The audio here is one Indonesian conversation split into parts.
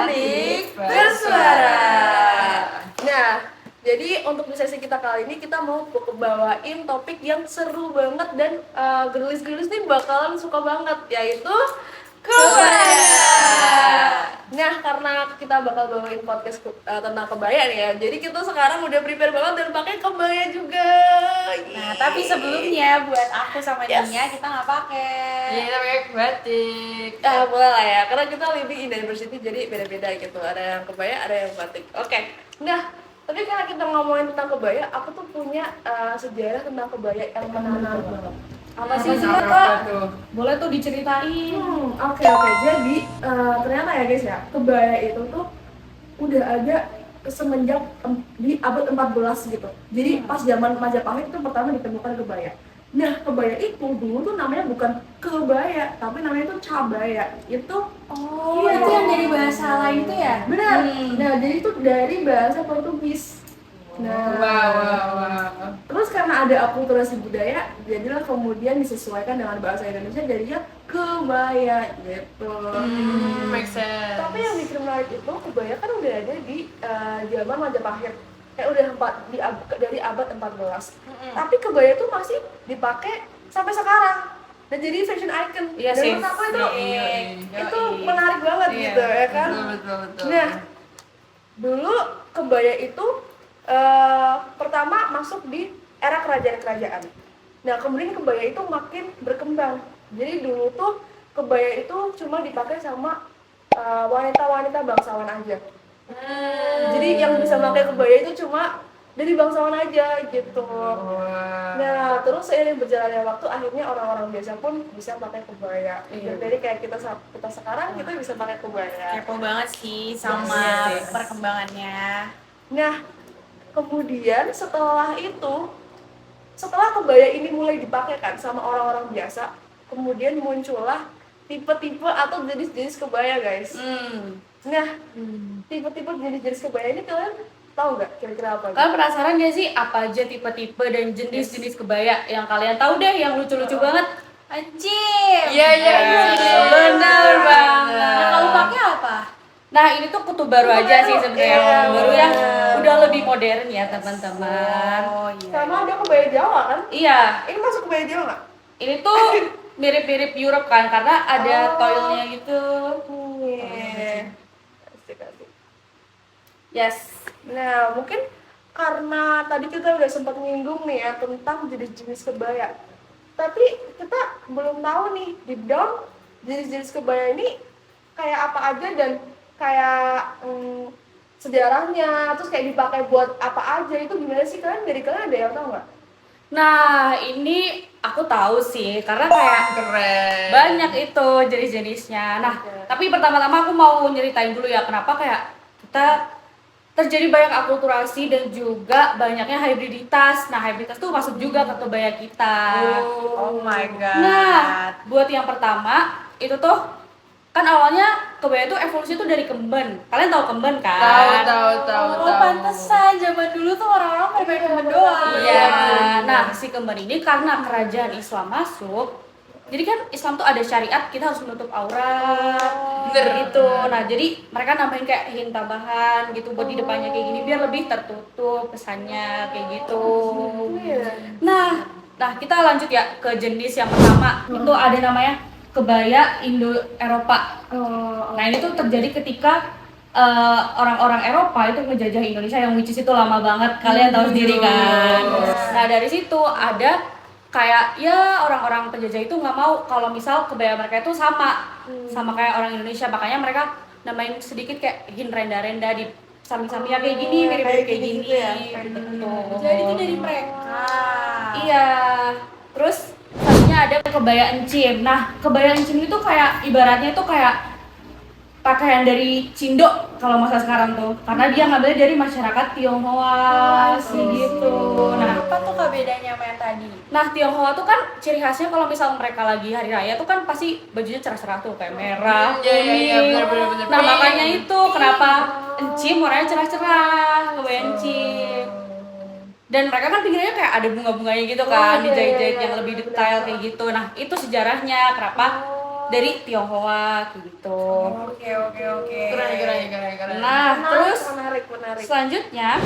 Adik bersuara. Nah, jadi untuk di sesi kita kali ini kita mau bawain topik yang seru banget dan girlies-girlies nih bakalan suka banget, yaitu kebaya. Nah, karena kita bakal bawain podcast tentang kebaya nih ya, jadi kita sekarang udah prepare banget dan pakai kebaya juga. Nah, tapi sebelumnya buat aku sama Yes. Nia kita nggak pakai. Iya, kita pakai batik. Boleh lah ya, karena kita living in diversity jadi beda-beda gitu. Ada yang kebaya, ada yang batik. Oke. Nah, tapi karena kita ngomongin tentang kebaya, aku tuh punya sejarah tentang kebaya yang menarik banget. Apa sih Apa Kak? tuh? Boleh tuh diceritain. Oke. Jadi ternyata ya guys ya, kebaya itu tuh udah ada semenjak di abad 14 gitu. Jadi pas zaman Majapahit itu pertama ditemukan kebaya. Nah, kebaya itu dulu tuh namanya bukan kebaya, tapi namanya itu cabaya. Itu Itu yang dari bahasa lain tuh ya? benar. Nah, jadi itu dari bahasa Portugis. Nah, Wow. terus karena ada akulturasi budaya, jadilah kemudian disesuaikan dengan bahasa Indonesia jadinya kebaya gitu. Make sense. Tapi yang bikin menarik itu kebaya kan udah ada di zaman Majapahit. Udah dari abad 14. Tapi kebaya itu masih dipakai sampai sekarang. Dan jadi fashion icon. Iya Dan sih. menurut aku itu itu Yoi. menarik banget Iya, gitu ya kan. Betul. Nah, dulu kebaya itu pertama masuk di era kerajaan-kerajaan. Nah, kemudian kebaya itu makin berkembang. Jadi dulu tuh kebaya itu cuma dipakai sama wanita-wanita bangsawan aja. Jadi yang bisa pakai kebaya itu cuma dari bangsawan aja gitu. Nah, terus seiring berjalannya waktu akhirnya orang-orang biasa pun bisa pakai kebaya. Dari kayak kita sekarang kita bisa pakai kebaya. Kepo banget sih sama Yes. perkembangannya. Nah, kemudian setelah kebaya ini mulai dipakai kan sama orang-orang biasa, kemudian muncullah tipe-tipe atau jenis-jenis kebaya, guys. Nah, tipe-tipe jenis-jenis kebaya ini kalian tahu nggak kira-kira apa? Kalian penasaran gak sih apa aja tipe-tipe dan jenis-jenis kebaya yang kalian tahu deh, yang lucu-lucu banget? Anjir. Iya. Bener banget. Nah, kamu pakai apa? Nah, ini tuh kutu baru aja sih sebenarnya, Iya, yang baru yang bener. udah lebih modern ya teman-teman. Oh iya. Sama ada kebaya Jawa kan? Iya, Ini masuk kebaya Jawa nggak? ini tuh mirip-mirip Europe kan, karena ada toilnya gitu. Iya. Asik. Yes. Nah, mungkin karena tadi kita udah sempat nyinggung nih ya tentang jenis-jenis kebaya. Tapi kita belum tahu nih deep down jenis-jenis kebaya ini kayak apa aja dan kayak sejarahnya, terus kayak dipakai buat apa aja, itu gimana sih? Dari kalian ada yang tahu nggak? Nah, ini aku tahu sih, karena kayak Keren. banyak itu jenis-jenisnya. Nah, Oke. tapi pertama-tama aku mau nyeritain dulu ya kenapa kayak kita terjadi banyak akulturasi dan juga banyaknya hybriditas. Nah, hybriditas tuh masuk juga ke kebaya kita. Oh my god. Nah, buat yang pertama itu tuh kan awalnya kebaya tuh evolusi tuh dari kemben. Kalian tahu kemben kan? Tahu. Oh, pantesan zaman dulu tuh orang-orang pada pakai kemben doang. Iya. Nah, si kemben ini karena kerajaan Islam masuk, jadi kan Islam tuh ada syariat kita harus menutup aurat. Bener. Gitu. Nah, jadi mereka nambahin kayak hint tambahan gitu buat di depannya kayak gini biar lebih tertutup kesannya kayak gitu. Nah, kita lanjut ya ke jenis yang pertama. Itu ada namanya kebaya Indo-Eropa. Nah, ini tuh terjadi ketika orang-orang Eropa itu ngejajah Indonesia yang which is itu lama banget. Kalian tahu sendiri kan. Nah, dari situ ada kayak ya orang-orang penjajah itu nggak mau kalau misal kebaya mereka itu sama kayak orang Indonesia, makanya mereka namain sedikit kayak hint renda-renda di samping-sampingnya kayak gini, mirip-mirip kayak gini ya? gitu. Jadi itu dari mereka. Iya. Terus selanjutnya ada kebaya encim. Nah, kebaya encim itu kayak ibaratnya itu kayak pakaian dari Cindo kalau masa sekarang tuh, karena dia ngambilnya dari masyarakat Tionghoa sih gitu. Nah, Apa tuh Kak bedanya sama yang tadi? Tionghoa tuh kan ciri khasnya kalau misal mereka lagi hari raya tuh kan pasti bajunya cerah-cerah tuh kayak merah, Iya, kuning. bener. Nah, makanya itu kenapa encim warnanya cerah-cerah, kebaya encim. Dan mereka kan pinggirnya kayak ada bunga-bunganya gitu kan, dijahit-jahit yang lebih detail kayak gitu. Nah, itu sejarahnya kenapa dari Tionghoa gitu. Oke. Keren. Nah, terus menarik. selanjutnya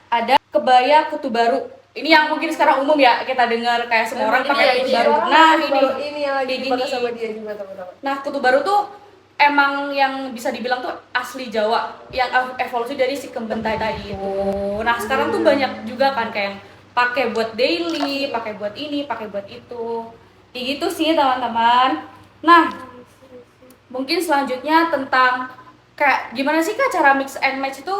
ada kebaya kutu baru. Ini yang mungkin sekarang umum ya kita dengar kayak semua orang Ini pakai ya, kutu ini baru. ya. Nah, ini yang lagi kayak dibahas gini. sama dia juga teman-teman. Nah, kutu baru tuh emang yang bisa dibilang tuh asli Jawa, yang evolusi dari si kembentai tadi itu. Nah, sekarang tuh banyak juga kan kayak yang pakai buat daily, pakai buat ini, pakai buat itu. Kayak gitu sih, teman-teman. Nah, mungkin selanjutnya tentang kayak gimana sih Kak cara mix and match itu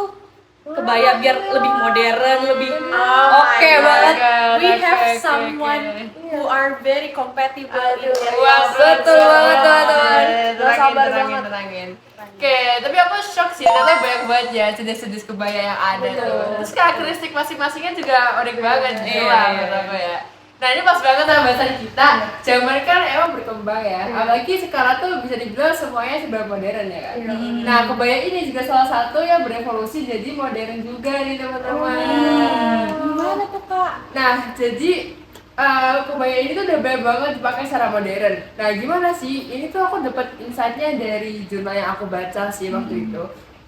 kebaya biar lebih modern, lebih oke banget. We Oke, have oke, someone oke. who are very compatible in their Wah, betul banget, teman-teman. Tenangin. Oke, tapi aku shock sih, ternyata banyak banget ya jenis-jenis kebaya yang ada tuh. Terus karakteristik masing-masingnya juga unik banget gitu lah menurut aku ya. Nah ini pas banget sama bahasan kita, zaman kan emang berkembang ya, apalagi sekarang tuh bisa dibilang semuanya serba modern ya kan. Nah kebaya ini juga salah satu yang berevolusi jadi modern juga nih teman-teman. Gimana tuh Kak? Nah jadi kebaya ini tuh udah banyak banget dipakai secara modern. Nah gimana sih? Ini tuh aku dapat insight-nya dari jurnal yang aku baca sih waktu itu.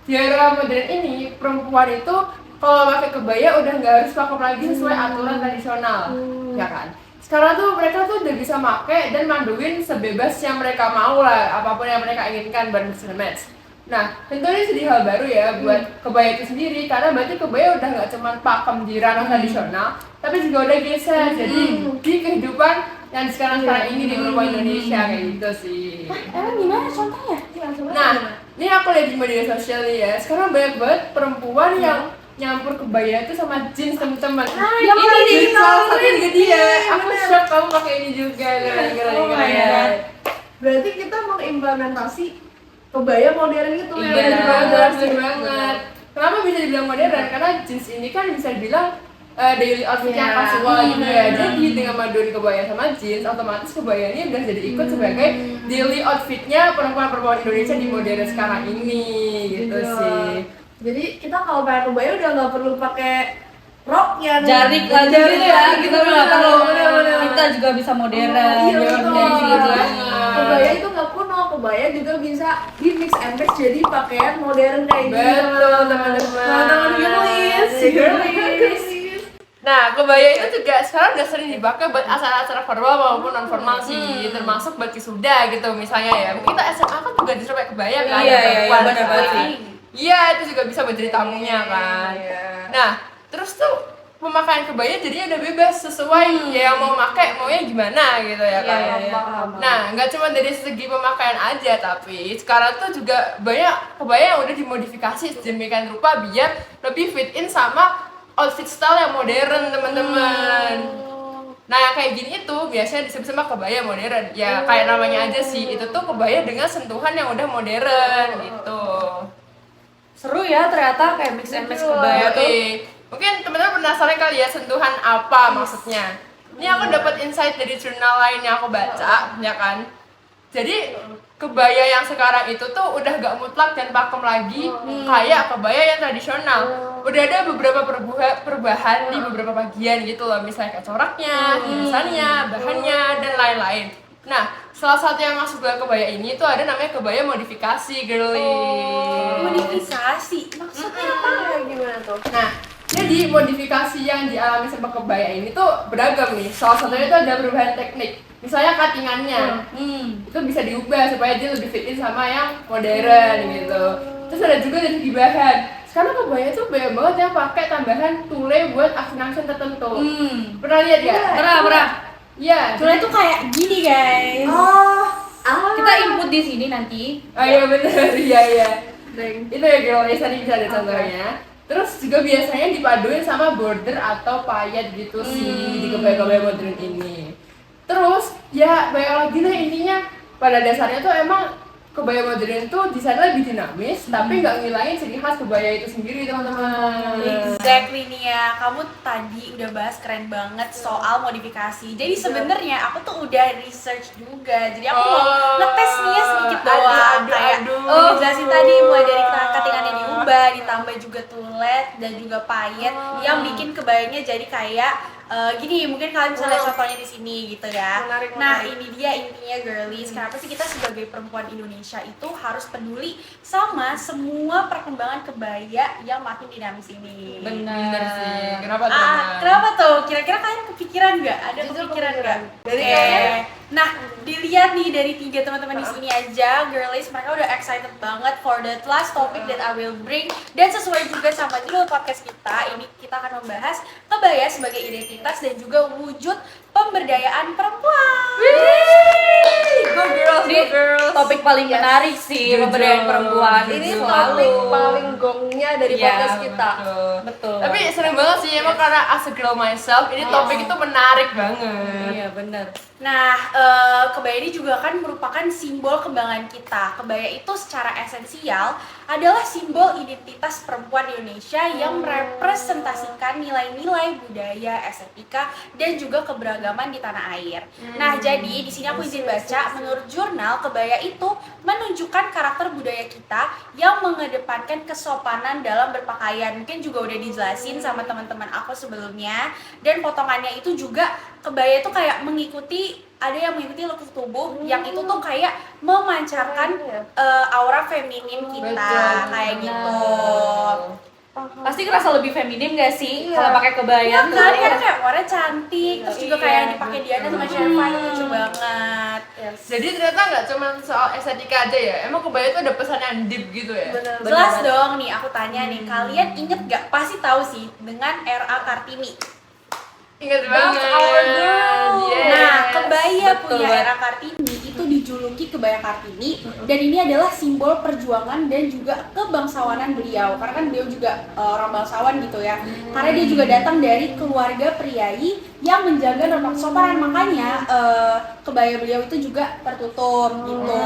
Di era modern ini perempuan itu kalau pakai kebaya udah nggak harus pakai lagi sesuai aturan tradisional, ya kan? Sekarang tuh mereka tuh udah bisa pakai dan manduin sebebas yang mereka mau lah, apapun yang mereka inginkan bermix and match. Nah, tentu ini jadi hal baru ya buat kebaya itu sendiri, karena berarti kebaya udah nggak cuma pakem di ranah tradisional, tapi juga udah geser. Jadi di kehidupan yang sekarang ini di perempuan Indonesia kayak gitu sih. Emang gimana contohnya? Nah, ini aku lihat di media sosial nih ya. Sekarang banyak banget perempuan yang nyampur kebaya itu sama jeans teman-teman. yang Ini lagi jeans salah satu ditawarin. juga dia. Aku Bener. shock kamu pakai ini juga. Keren. Berarti kita mengimplementasi kebaya modern itu Iya, ya. bener banget. Kenapa bisa dibilang modern? Karena jeans ini kan bisa dibilang daily outfit yang casual gitu ya. Jadi dengan maduin kebaya sama jeans, otomatis kebaya ini udah jadi ikut sebagai daily outfitnya perempuan-perempuan Indonesia di modern sekarang ini gitu sih. Jadi kita kalau pakai kebaya udah nggak perlu pakai rok yang Jarik lagi gitu ya, kita udah nggak perlu. Kita juga bisa modern. Iya betul. Kayak gitu. Kebaya itu nggak kuno, kebaya juga bisa di mix and match jadi pakaian modern kayak gitu. Betul teman-teman. Teman-teman girlies. Nah, kebaya itu juga sekarang udah sering dipakai buat acara-acara formal maupun non formal sih, termasuk buat wisuda gitu misalnya ya. Mungkin kita SMA kan juga disuruh pakai kebaya kan, Iya, yang iya, perempuan benar gitu. banget sih. Iya, itu juga bisa buat jadi tamunya kan. Nah, terus tuh pemakaian kebaya jadinya udah bebas sesuai ya yang mau pakai maunya gimana gitu ya kan. Nah, nggak cuma dari segi pemakaian aja, tapi sekarang tuh juga banyak kebaya yang udah dimodifikasi sedemikian rupa biar lebih fit in sama outfit style yang modern teman-teman. Nah yang kayak gini itu biasanya disebut sama kebaya modern. Ya kayak namanya aja sih, itu tuh kebaya dengan sentuhan yang udah modern gitu. Seru ya ternyata kayak mix and match kebaya tuh. Mungkin teman-teman penasaran kali ya sentuhan apa maksudnya. Ini aku dapat insight dari jurnal lain yang aku baca, ya kan. Jadi kebaya yang sekarang itu tuh udah gak mutlak dan pakem lagi kayak kebaya yang tradisional. Udah ada beberapa perubahan di beberapa bagian gitu loh, misalnya kayak coraknya, irisannya, bahannya, dan lain-lain. Nah, salah satu yang masuk dalam kebaya ini tuh ada namanya kebaya modifikasi, girly. Modifikasi maksudnya apa? Gimana tuh? Nah, jadi modifikasi yang dialami sama kebaya ini tuh beragam nih. Salah satunya itu ada perubahan teknik. Misalnya cuttingannya, itu bisa diubah supaya dia lebih fit in sama yang modern gitu. Terus ada juga dari segi bahan. Sekarang kebaya tuh banyak banget yang pakai tambahan tule buat action tertentu. Pernah lihat ya? Pernah. Iya. Tule tuh kayak gini guys. Kita input di sini nanti. Oh iya bener, iya. Itu ya guys, tadi bisa ada contohnya. Terus juga biasanya dipaduin sama border atau payet gitu sih di kebaya-kebaya modern ini. Terus ya banyak lagi lah intinya, pada dasarnya tuh emang kebaya modern tuh desainnya lebih dinamis, tapi nggak ngilangin ciri khas kebaya itu sendiri teman-teman. Exactly nih ya, kamu tadi udah bahas keren banget soal modifikasi. Jadi sebenarnya aku tuh udah research juga. Jadi aku mau ngetes nih ya sedikit doang. Kayak jelasin tadi mulai dari cuttingannya diubah, ditambah juga tulet dan juga payet yang bikin kebayanya jadi kayak gini, mungkin kalian bisa lihat contohnya di sini gitu ya. Menarik, Nah, menarik. ini dia intinya girlies. Kenapa sih kita sebagai perempuan Indonesia itu harus peduli sama semua perkembangan kebaya yang makin dinamis ini? Bener sih. Kenapa tuh? Kenapa tuh? Kira-kira kalian kepikiran nggak? Ada Jujur kepikiran kepikiran. nggak? Dari Oke. kalian? Nah, dilihat nih dari 3 teman-teman di sini aja, girlies, mereka udah excited banget for that last topic that I will bring. Dan sesuai juga sama judul podcast kita, ini kita akan membahas kebaya sebagai identitas dan juga wujud pemberdayaan perempuan. Go girls, Ini go girls. topik paling menarik sih, Jujur. pemberdayaan perempuan. Ini Jujur. topik paling gongnya dari Iya, podcast kita. Betul. Tapi sering banget sih emang karena as a girl myself, ini topik itu menarik banget. Iya benar. Nah, kebaya ini juga kan merupakan simbol kebanggaan kita. Kebaya itu secara esensial adalah simbol identitas perempuan Indonesia yang merepresentasikan nilai-nilai budaya, estetika, dan juga keberagaman di tanah air. Nah, jadi di sini aku izin baca, menurut jurnal, kebaya itu menunjukkan karakter budaya kita yang mengedepankan kesopanan dalam berpakaian. Mungkin juga udah dijelasin sama teman-teman aku sebelumnya. Dan potongannya itu juga kebaya itu kayak mengikuti, ada yang mengikuti look tubuh yang itu tuh kayak memancarkan aura feminin kita. Betul. Kayak gitu. Pasti kerasa lebih feminim gak sih Iya. kalau pakai kebaya Ya tuh? kan, kayak warna cantik, terus juga kayak yang dipakai Diana sama Sherpa itu lucu banget. Jadi ternyata nggak cuma soal estetika aja ya, emang kebaya itu ada pesan yang deep gitu ya. Bener. Jelas dong nih, aku tanya nih, kalian inget gak? Pasti tahu sih dengan R.A. Kartini. Ingat That's banget. our girl. Yes. Nah, kebaya Betul punya banget. era Kartini itu dijuluki kebaya Kartini, dan ini adalah simbol perjuangan dan juga kebangsawanan beliau. Karena kan beliau juga orang bangsawan gitu ya. Karena dia juga datang dari keluarga priai yang menjaga norma kesopanan, makanya kebaya beliau itu juga tertutup gitu.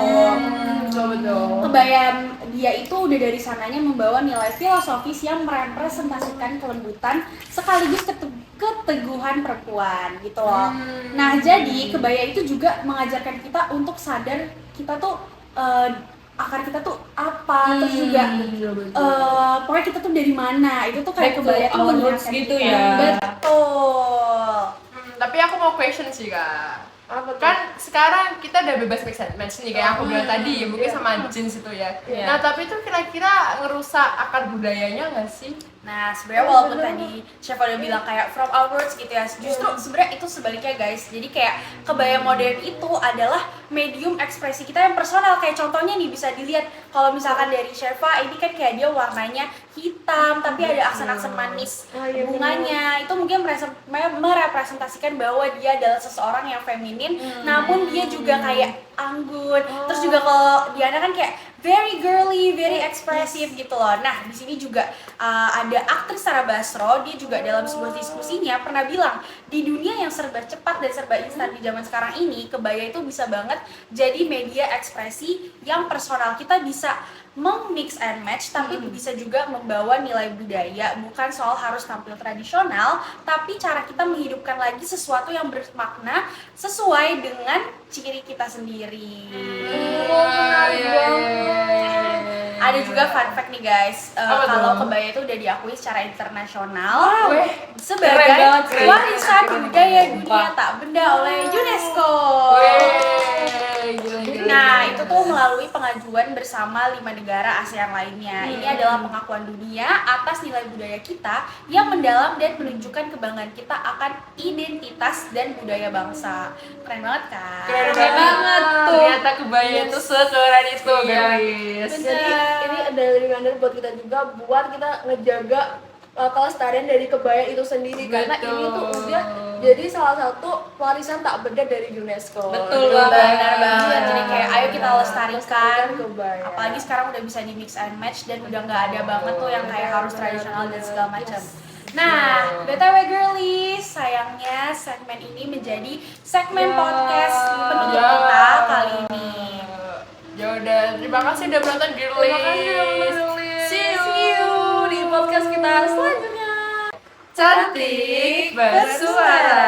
Betul. Kebaya dia itu udah dari sananya membawa nilai filosofis yang merepresentasikan kelembutan sekaligus keteguhan perempuan gitu loh. Nah, jadi kebaya itu juga mengajarkan kita untuk sadar kita tuh akar kita tuh apa, terus juga pokoknya kita tuh dari mana. Itu tuh kayak Back to kebaya tuh our roots mengingatkan gitu kita. ya. Betul. Tapi aku mau question sih kak. Apa tuh? Kan sekarang kita udah bebas mix and match nih kayak aku bilang tadi, mungkin sama jeans itu ya. Iya. Nah tapi itu kira-kira ngerusak akar budayanya nggak sih? Nah, sebenarnya walaupun tadi Chef udah bilang kayak from outwards gitu ya, justru sebenarnya itu sebaliknya guys. Jadi kayak kebaya modern itu adalah medium ekspresi kita yang personal. Kayak contohnya nih bisa dilihat kalau misalkan dari Shefa ini kan kayak dia warnanya hitam tapi ada aksen-aksen manis bunganya. Itu mungkin merepresentasikan bahwa dia adalah seseorang yang feminin, namun dia juga kayak anggun. Terus juga kalau Diana kan kayak very girly, very ekspresif gitu loh. Nah, di sini juga ada aktris Tara Basro, dia juga dalam sebuah diskusinya pernah bilang, di dunia yang serba cepat dan serba instan di zaman sekarang ini, kebaya itu bisa banget jadi media ekspresi yang personal. Kita bisa mix and match, tapi bisa juga membawa nilai budaya. Bukan soal harus tampil tradisional, tapi cara kita menghidupkan lagi sesuatu yang bermakna sesuai dengan ciri kita sendiri. Ada juga fun fact nih guys, Apa kalau tuh? kebaya itu udah diakui secara internasional sebagai keren banget sih. warisan budaya dunia Sumpah. tak benda oleh UNESCO. Gila. Nah, itu tuh melalui pengajuan bersama 5 negara ASEAN lainnya. Ini adalah pengakuan dunia atas nilai budaya kita yang mendalam dan menunjukkan kebanggaan kita akan identitas dan budaya bangsa. Keren banget kan? Keren banget tuh. Ternyata kebaya itu sekeren itu guys. Jadi ini ada reminder buat kita juga buat kita ngejaga kelestarian dari kebaya itu sendiri, karena ini tuh Betul. udah jadi salah satu warisan tak benda dari UNESCO. Betul Benar banget. banget. Jadi kayak ayo kita lestarikan. kebaya. Apalagi sekarang udah bisa di mix and match dan udah nggak ada banget tuh yang kayak harus tradisional dan segala macam. Nah, BTW girlies, sayangnya segmen ini menjadi segmen podcast penutup kita kali ini. Ya udah, terima kasih udah menonton Girlies. Terima kasih udah menonton Girlies. See See you di podcast kita selanjutnya. Cantik bersuara.